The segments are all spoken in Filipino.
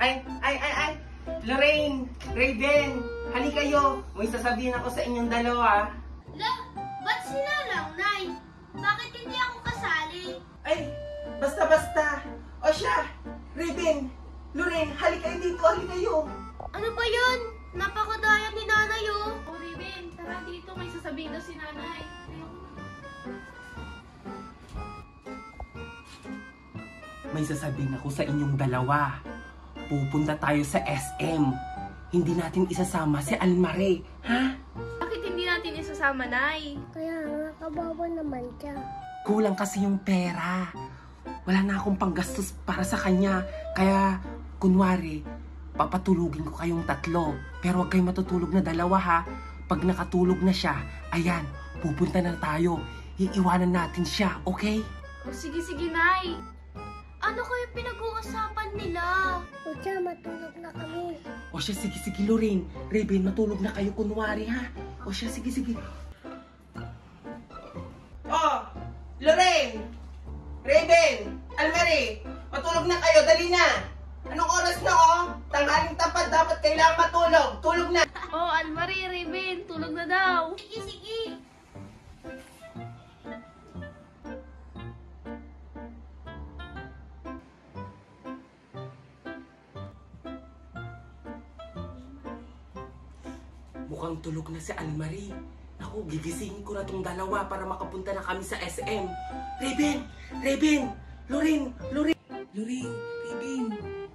Ay! Lorraine, Raven, hali kayo. May sasabihin ako sa inyong dalawa. Ba't sila lang, Nay? Bakit hindi ako kasali? Ay, basta. O siya, Raven, Lorraine, hali kayo dito, hali kayo. Ano ba yun? Napakadaya ni Nanay, oh. O Raven, tara dito. May sasabihin daw si Nanay. May sasabihin ako sa inyong dalawa. Pupunta tayo sa SM. Hindi natin isasama si Almare, ha? Bakit hindi natin isasama, Nay? Kaya nga, kabawa naman siya. Kulang kasi yung pera. Wala na akong panggastos para sa kanya. Kaya, kunwari, papatulugin ko kayong 3. Pero huwag kayong matutulog na 2, ha? Pag nakatulog na siya, ayan, pupunta na tayo. Iiwanan natin siya, okay? O sige, Nay. Ano kayo pinag-uusapan nila? O siya, matulog na kami. O siya, sige, Lorraine. Raven, matulog na kayo kunwari, ha? O siya, sige. Oh, Lorraine! Raven! Almare! Matulog na kayo, dali na! Anong oras na, oh? Tanghaling tapat, dapat kailangan matulog. Tulog na! O Almare, Raven, tulog na daw. Sige. Mukhang tulog na si Almare. Ako, gigisingin ko na tong dalawa para makapunta na kami sa SM. Raven! Lorraine! Raven!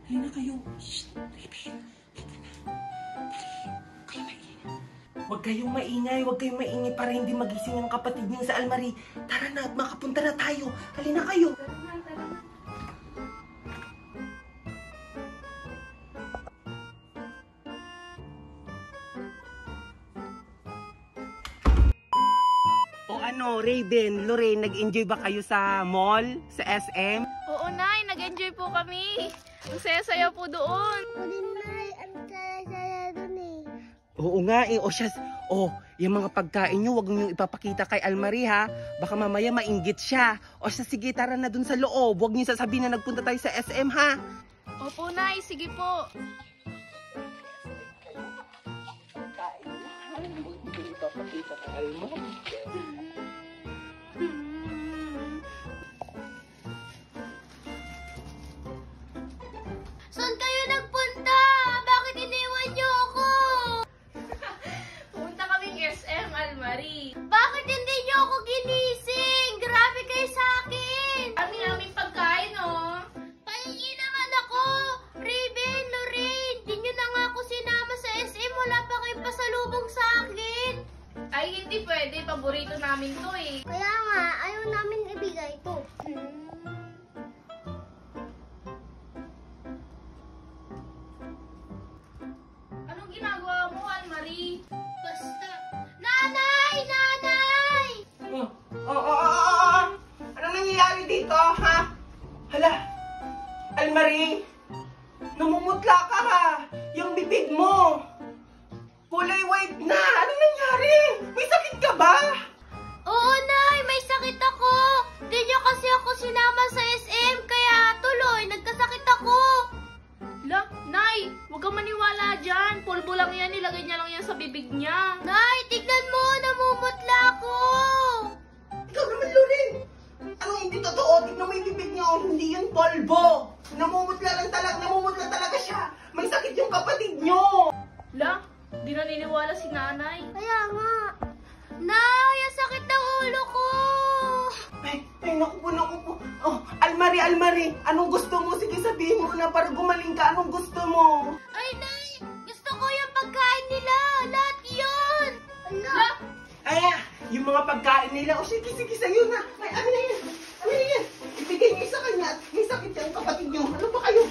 Ayun na kayo. Shh! Raven! Halika na. Dali. Huwag kayong maingay para hindi magising ang kapatid niyo sa Almare. Tara na at makapunta na tayo. Halina kayo. Raven, Lorraine, nag-enjoy ba kayo sa mall? Sa SM? Oo, Nay, nag-enjoy po kami. Ang saya-saya po doon. O din, Nay, ang saya-saya dun eh. Oo nga eh. Yung mga pagkain nyo, huwag nyo ipapakita kay Almare, ha? Baka mamaya mainggit siya. O siya, sige, tara na dun sa loob. Huwag nyo sasabihin na nagpunta tayo sa SM, ha? Opo, Nay, sige po. Ipapakita kay Almare. Saan kayo nagpunta? Bakit iniwan niyo ako? Pumunta kaming SM, Almare. Bakit hindi niyo ako ginising? Grabe kayo sa akin. Kami namin pagkain, oh. Pahingi naman ako. Raven, Lorraine, di niyo na nga ako sinama sa SM. Wala pa kayong pasalubong sa akin. Ay, hindi pwede. Paborito namin to, eh. Kaya nga, ayaw namin ibigay to. Anong ginagawa mo, Almare? Basta. Nanay! Ano nangyayari dito, ha? Hala, Almare, namumutla ka, ha? Yung bibig mo, kulay white na. Anong nangyari? May sakit ka ba? Oo, Nay! May sakit ako! Di niyo kasi ako sinama sa SM, kaya tuloy, nagkasakit ako! Nay, huwag kang maniwala dyan. Pulbo lang yan. Nilagay niya lang yan sa bibig niya. Nay, tignan mo! Namumutla ako! Ikaw naman, Lorraine. Anong hindi totoo? Tignan mo yung bibig niya. Hindi yun polvo. Namumutla talaga siya. May sakit yung kapatid niyo. Di naniniwala si Nanay. Kaya nga. Nay, ang sakit ng ulo ko! Naku po. Oh, Almare, anong gusto mo? Sige, sabihin mo na para gumaling ka. Anong gusto mo? Ay, Nay! Gusto ko yung pagkain nila! Lahat yun! Yung mga pagkain nila. O sige, sa'yo na. Ay, ano na yan? Ibigay niyo sa kanya. May sakit yung kapatid niyo. Ano ba kayo?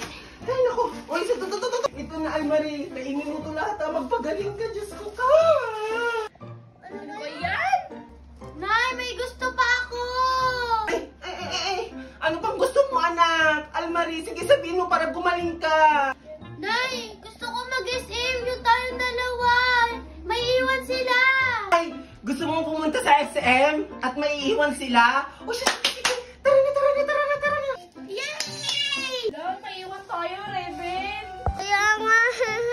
Ay, naku. O, ito na, Almare. Kainin mo ito lahat, ha? Magpagaling ka. Diyos ko ka. Ano ba yan? Nay, may gusto pa ako! Ano bang gusto mo, anak? Almare, sige, sabihin mo para gumaling ka. Nay, gusto ko mag-SM yung tayong dalawa. May iwan sila. Ay, gusto mo pumunta sa SM at may iiwan sila? O siya, sige, tara na. Yay! Lang, maiwan tayo, Raven. Kaya nga.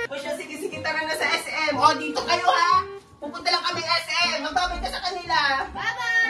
O siya, sige, tara na sa SM. O, dito kayo ha. Pupunta lang kami SM. Magbabay ka sa kanila. Bye-bye!